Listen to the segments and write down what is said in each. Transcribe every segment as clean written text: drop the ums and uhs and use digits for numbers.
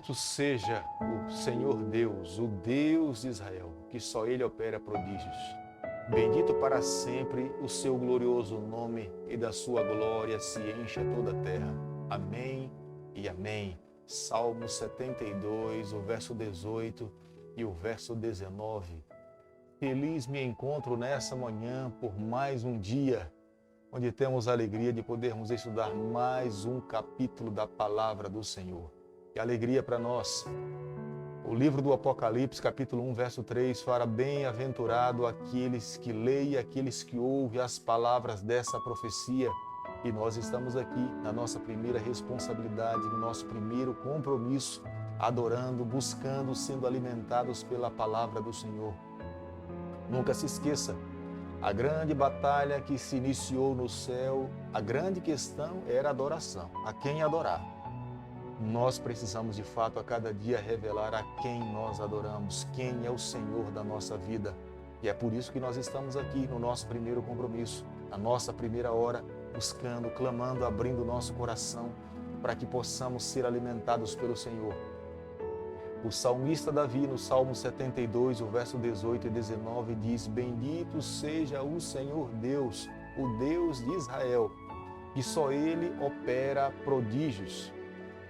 Bendito seja o Senhor Deus, o Deus de Israel, que só Ele opera prodígios. Bendito para sempre o seu glorioso nome, e da sua glória se encha toda a terra. Amém e amém. Salmo 72, o verso 18 e o verso 19. Feliz me encontro nessa manhã por mais um dia, onde temos a alegria de podermos estudar mais um capítulo da palavra do Senhor. Que alegria para nós! O livro do Apocalipse, capítulo 1, verso 3, fala: bem-aventurado aqueles que leem, aqueles que ouvem as palavras dessa profecia. E nós estamos aqui na nossa primeira responsabilidade, no nosso primeiro compromisso, adorando, buscando, sendo alimentados pela palavra do Senhor. Nunca se esqueça, a grande batalha que se iniciou no céu, a grande questão era a adoração. A quem adorar? Nós precisamos de fato a cada dia revelar a quem nós adoramos, quem é o Senhor da nossa vida. E é por isso que nós estamos aqui no nosso primeiro compromisso, na nossa primeira hora, buscando, clamando, abrindo o nosso coração para que possamos ser alimentados pelo Senhor. O salmista Davi, no Salmo 72, o verso 18 e 19, diz: bendito seja o Senhor Deus, o Deus de Israel, que só Ele opera prodígios.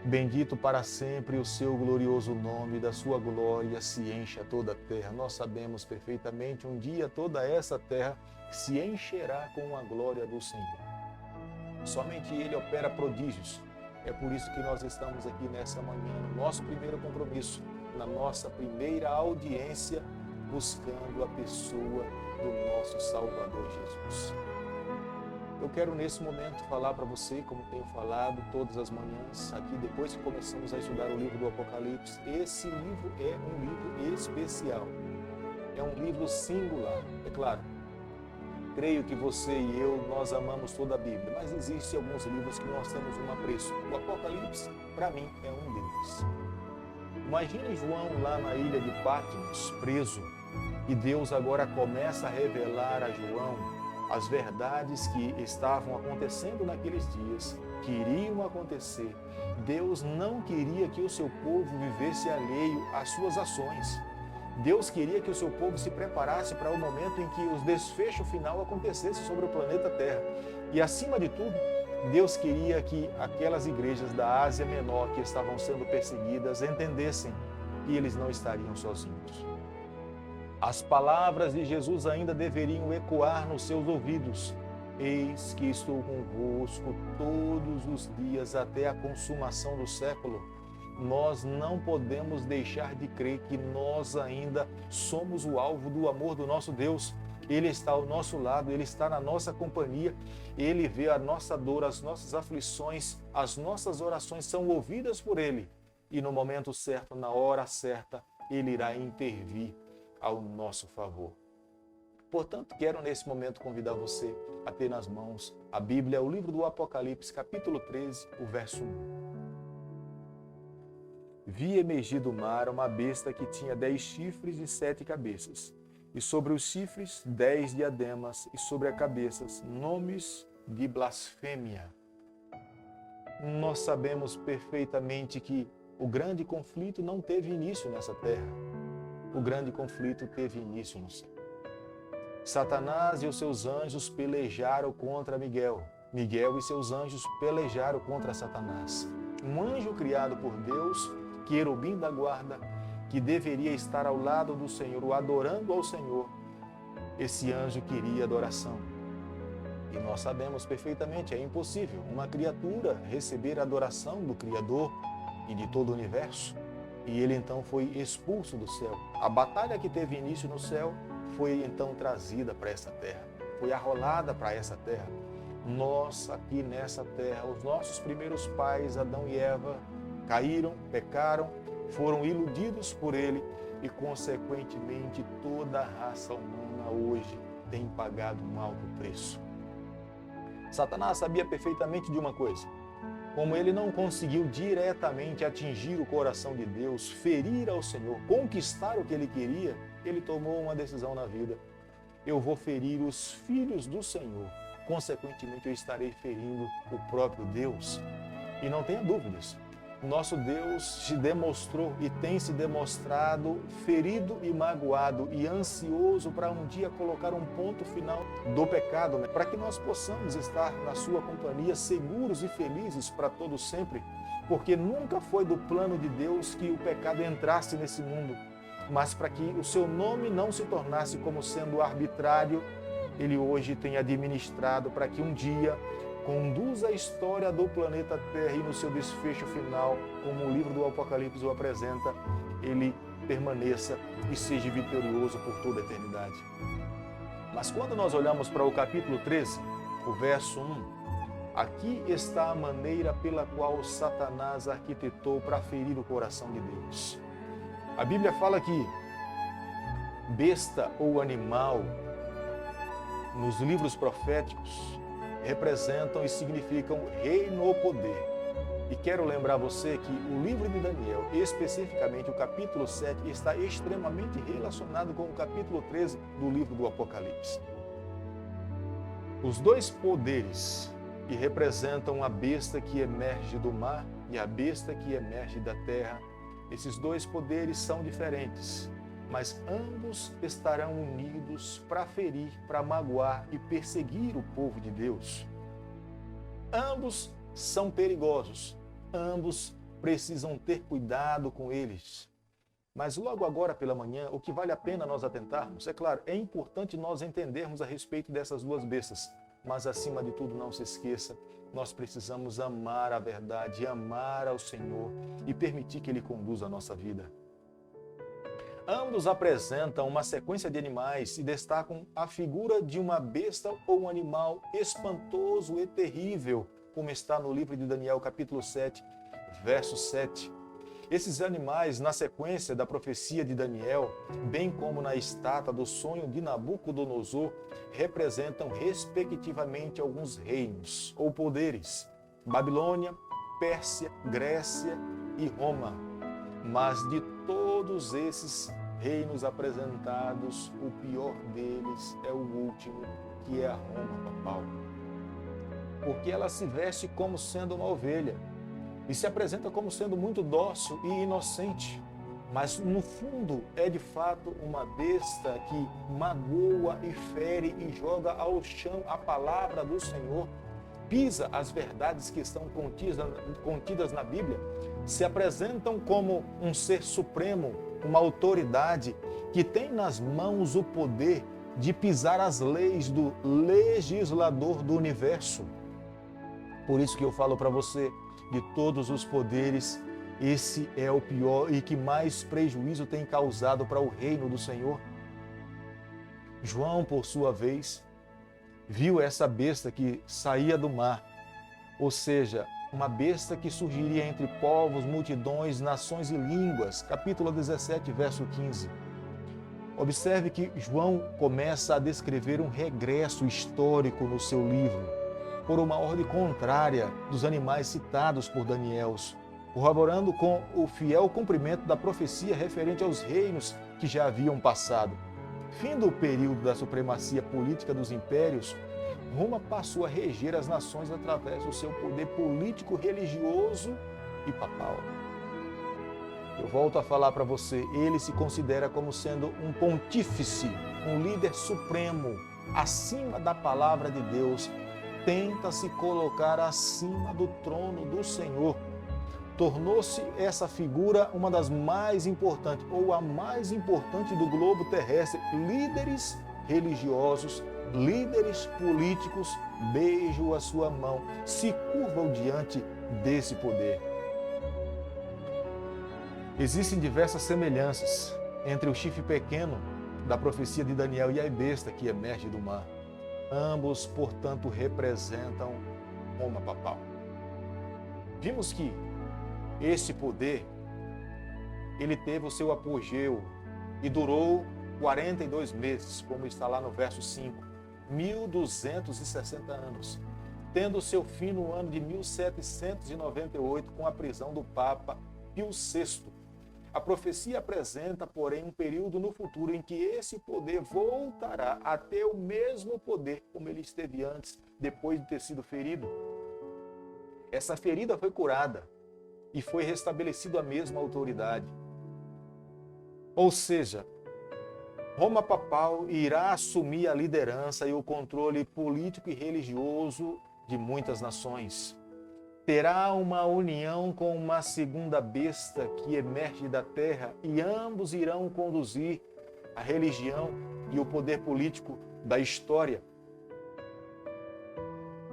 Bendito para sempre o seu glorioso nome, da sua glória se encha toda a terra. Nós sabemos perfeitamente, um dia toda essa terra se encherá com a glória do Senhor. Somente Ele opera prodígios. É por isso que nós estamos aqui nessa manhã, no nosso primeiro compromisso, na nossa primeira audiência, buscando a pessoa do nosso Salvador Jesus. Eu quero nesse momento falar para você, como tenho falado todas as manhãs, aqui depois que começamos a estudar o livro do Apocalipse, esse livro é um livro especial, é um livro singular, é claro. Creio que você e eu, nós amamos toda a Bíblia, mas existem alguns livros que nós temos um apreço. O Apocalipse, para mim, é um deles. Imagine João lá na ilha de Patmos, preso, e Deus agora começa a revelar a João as verdades que estavam acontecendo naqueles dias, que iriam acontecer. Deus não queria que o seu povo vivesse alheio às suas ações. Deus queria que o seu povo se preparasse para o momento em que o desfecho final acontecesse sobre o planeta Terra. E, acima de tudo, Deus queria que aquelas igrejas da Ásia Menor que estavam sendo perseguidas entendessem que eles não estariam sozinhos. As palavras de Jesus ainda deveriam ecoar nos seus ouvidos. Eis que estou convosco todos os dias até a consumação do século. Nós não podemos deixar de crer que nós ainda somos o alvo do amor do nosso Deus. Ele está ao nosso lado, Ele está na nossa companhia, Ele vê a nossa dor, as nossas aflições, as nossas orações são ouvidas por Ele. E no momento certo, na hora certa, Ele irá intervir ao nosso favor. Portanto, quero nesse momento convidar você a ter nas mãos a Bíblia, o livro do Apocalipse, capítulo 13, o verso 1. Vi emergir do mar uma besta que tinha 10 chifres e 7 cabeças, e sobre os chifres 10 diademas, e sobre as cabeças nomes de blasfêmia. Nós sabemos perfeitamente que o grande conflito não teve início nessa terra. O grande conflito teve início no céu. Satanás e os seus anjos pelejaram contra Miguel. Miguel e seus anjos pelejaram contra Satanás. Um anjo criado por Deus, querubim da guarda, que deveria estar ao lado do Senhor, adorando ao Senhor. Esse anjo queria adoração. E nós sabemos perfeitamente, é impossível uma criatura receber a adoração do Criador e de todo o universo. E ele então foi expulso do céu. A batalha que teve início no céu foi então trazida para essa terra, foi arrolada para essa terra. Nós aqui nessa terra, os nossos primeiros pais, Adão e Eva, caíram, pecaram, foram iludidos por ele e, consequentemente, toda a raça humana hoje tem pagado um alto preço. Satanás sabia perfeitamente de uma coisa: como ele não conseguiu diretamente atingir o coração de Deus, ferir ao Senhor, conquistar o que ele queria, ele tomou uma decisão na vida: eu vou ferir os filhos do Senhor, consequentemente eu estarei ferindo o próprio Deus. E não tenha dúvidas, o nosso Deus se demonstrou e tem se demonstrado ferido e magoado e ansioso para um dia colocar um ponto final do pecado, né? Para que nós possamos estar na sua companhia seguros e felizes para todo sempre, porque nunca foi do plano de Deus que o pecado entrasse nesse mundo, mas para que o seu nome não se tornasse como sendo arbitrário, ele hoje tem administrado para que um dia conduza a história do planeta Terra e no seu desfecho final, como o livro do Apocalipse o apresenta, ele permaneça e seja vitorioso por toda a eternidade. Mas quando nós olhamos para o capítulo 13, o verso 1, aqui está a maneira pela qual Satanás arquitetou para ferir o coração de Deus. A Bíblia fala que besta ou animal, nos livros proféticos, representam e significam reino ou poder. E quero lembrar você que o livro de Daniel, especificamente o capítulo 7, está extremamente relacionado com o capítulo 13 do livro do Apocalipse. Os dois poderes que representam a besta que emerge do mar e a besta que emerge da terra, esses dois poderes são diferentes, mas ambos estarão unidos para ferir, para magoar e perseguir o povo de Deus. Ambos são perigosos, ambos precisam ter cuidado com eles. Mas logo agora pela manhã, o que vale a pena nós atentarmos, é claro, é importante nós entendermos a respeito dessas duas bestas, mas acima de tudo não se esqueça, nós precisamos amar a verdade, amar ao Senhor e permitir que Ele conduza a nossa vida. Ambos apresentam uma sequência de animais e destacam a figura de uma besta ou um animal espantoso e terrível, como está no livro de Daniel, capítulo 7, verso 7. Esses animais, na sequência da profecia de Daniel, bem como na estátua do sonho de Nabucodonosor, representam respectivamente alguns reinos ou poderes: Babilônia, Pérsia, Grécia e Roma. Mas de todos esses reinos apresentados, o pior deles é o último, que é a Roma papal. Porque ela se veste como sendo uma ovelha e se apresenta como sendo muito dócil e inocente, mas no fundo é de fato uma besta que magoa e fere e joga ao chão a palavra do Senhor, pisa as verdades que estão contidas na Bíblia, se apresentam como um ser supremo, uma autoridade que tem nas mãos o poder de pisar as leis do legislador do universo. Por isso que eu falo para você, de todos os poderes, esse é o pior e que mais prejuízo tem causado para o reino do Senhor. João, por sua vez, viu essa besta que saía do mar, ou seja, uma besta que surgiria entre povos, multidões, nações e línguas. Capítulo 17, verso 15. Observe que João começa a descrever um regresso histórico no seu livro, por uma ordem contrária dos animais citados por Daniel, corroborando com o fiel cumprimento da profecia referente aos reinos que já haviam passado. Findo o período da supremacia política dos impérios, Roma passou a reger as nações através do seu poder político, religioso e papal. Eu volto a falar para você, ele se considera como sendo um pontífice, um líder supremo, acima da palavra de Deus, tenta se colocar acima do trono do Senhor. Tornou-se essa figura uma das mais importantes, ou a mais importante do globo terrestre. Líderes religiosos, líderes políticos, beijam a sua mão, se curvam diante desse poder. Existem diversas semelhanças entre o chifre pequeno da profecia de Daniel e a besta que emerge do mar. Ambos, portanto, representam Roma papal. Vimos que esse poder, ele teve o seu apogeu e durou 42 meses, como está lá no verso 5, 1260 anos, tendo seu fim no ano de 1798 com a prisão do Papa Pio VI. A profecia apresenta, porém, um período no futuro em que esse poder voltará a ter o mesmo poder como ele esteve antes, depois de ter sido ferido. Essa ferida foi curada, e foi restabelecido a mesma autoridade. Ou seja, Roma Papal irá assumir a liderança e o controle político e religioso de muitas nações. Terá uma união com uma segunda besta que emerge da terra e ambos irão conduzir a religião e o poder político da história.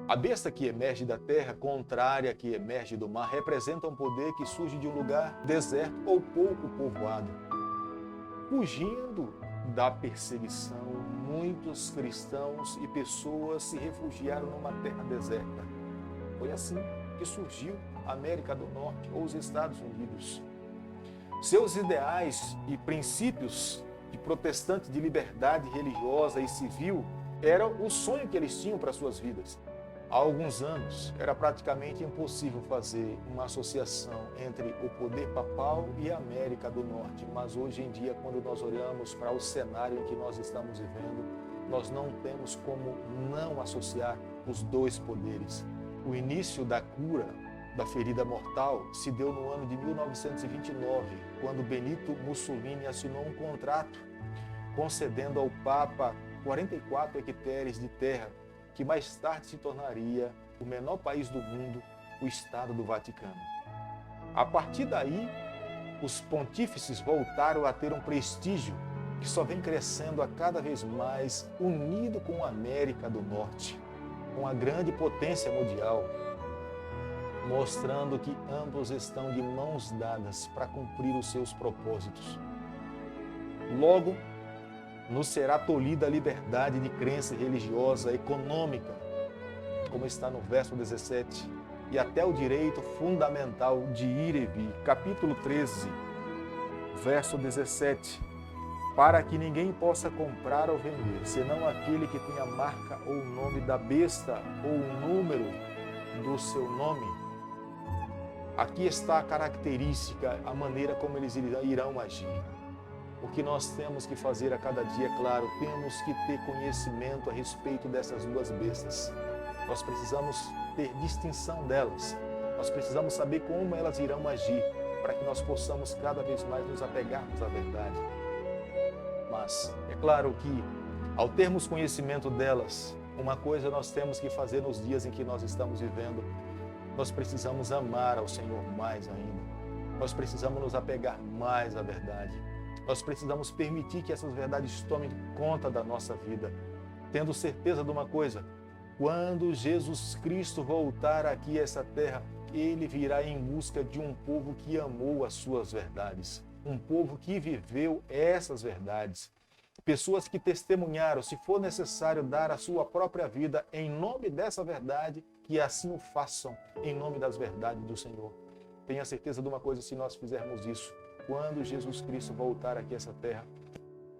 A besta que emerge da terra, contrária à que emerge do mar, representa um poder que surge de um lugar deserto ou pouco povoado. Fugindo da perseguição, muitos cristãos e pessoas se refugiaram numa terra deserta. Foi assim que surgiu a América do Norte ou os Estados Unidos. Seus ideais e princípios de protestantes de liberdade religiosa e civil eram o sonho que eles tinham para suas vidas. Há alguns anos, era praticamente impossível fazer uma associação entre o poder papal e a América do Norte, mas hoje em dia, quando nós olhamos para o cenário em que nós estamos vivendo, nós não temos como não associar os dois poderes. O início da cura da ferida mortal se deu no ano de 1929, quando Benito Mussolini assinou um contrato concedendo ao Papa 44 hectares de terra, que mais tarde se tornaria o menor país do mundo, o Estado do Vaticano. A partir daí, os pontífices voltaram a ter um prestígio que só vem crescendo a cada vez mais, unido com a América do Norte, com a grande potência mundial, mostrando que ambos estão de mãos dadas para cumprir os seus propósitos. Logo, nos será tolhida a liberdade de crença religiosa, econômica, como está no verso 17, e até o direito fundamental de ir e vir. Capítulo 13, verso 17. Para que ninguém possa comprar ou vender, senão aquele que tem a marca ou o nome da besta ou o número do seu nome. Aqui está a característica, a maneira como eles irão agir. O que nós temos que fazer a cada dia, claro, temos que ter conhecimento a respeito dessas duas bestas. Nós precisamos ter distinção delas. Nós precisamos saber como elas irão agir, para que nós possamos cada vez mais nos apegarmos à verdade. Mas é claro que, ao termos conhecimento delas, uma coisa nós temos que fazer nos dias em que nós estamos vivendo, nós precisamos amar ao Senhor mais ainda. Nós precisamos nos apegar mais à verdade. Nós precisamos permitir que essas verdades tomem conta da nossa vida, tendo certeza de uma coisa: quando Jesus Cristo voltar aqui a essa terra, Ele virá em busca de um povo que amou as suas verdades, um povo que viveu essas verdades, pessoas que testemunharam, se for necessário dar a sua própria vida em nome dessa verdade, que assim o façam em nome das verdades do Senhor. Tenha certeza de uma coisa: se nós fizermos isso, quando Jesus Cristo voltar aqui a essa terra,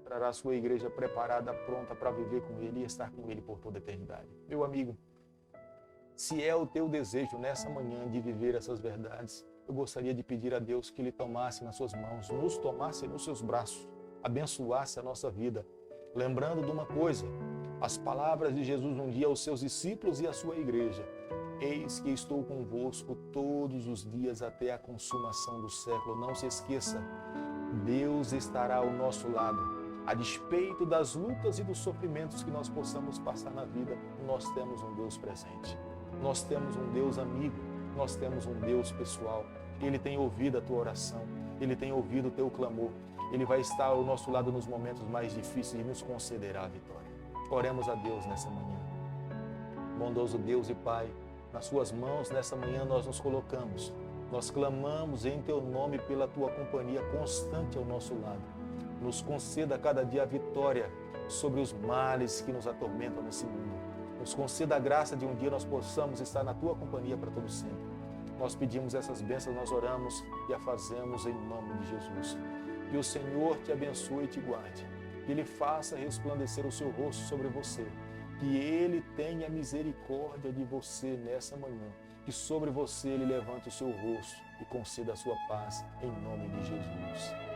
trará a sua igreja preparada, pronta para viver com Ele e estar com Ele por toda a eternidade. Meu amigo, se é o teu desejo nessa manhã de viver essas verdades, eu gostaria de pedir a Deus que Ele tomasse nas suas mãos, nos tomasse nos seus braços, abençoasse a nossa vida. Lembrando de uma coisa, as palavras de Jesus um dia aos seus discípulos e à sua igreja: eis que estou convosco todos os dias até a consumação do século. Não se esqueça, Deus estará ao nosso lado. A despeito das lutas e dos sofrimentos que nós possamos passar na vida, nós temos um Deus presente. Nós temos um Deus amigo, nós temos um Deus pessoal. Ele tem ouvido a tua oração, Ele tem ouvido o teu clamor. Ele vai estar ao nosso lado nos momentos mais difíceis e nos concederá a vitória. Oremos a Deus nessa manhã. Bondoso Deus e Pai, nas suas mãos nessa manhã nós nos colocamos. Nós clamamos em teu nome pela tua companhia constante ao nosso lado. Nos conceda a cada dia a vitória sobre os males que nos atormentam nesse mundo. Nos conceda a graça de um dia nós possamos estar na tua companhia para todo sempre. Nós pedimos essas bênçãos, nós oramos e a fazemos em nome de Jesus. Que o Senhor te abençoe e te guarde. Que Ele faça resplandecer o seu rosto sobre você. Que Ele tenha misericórdia de você nessa manhã. Que sobre você Ele levante o seu rosto e conceda a sua paz em nome de Jesus.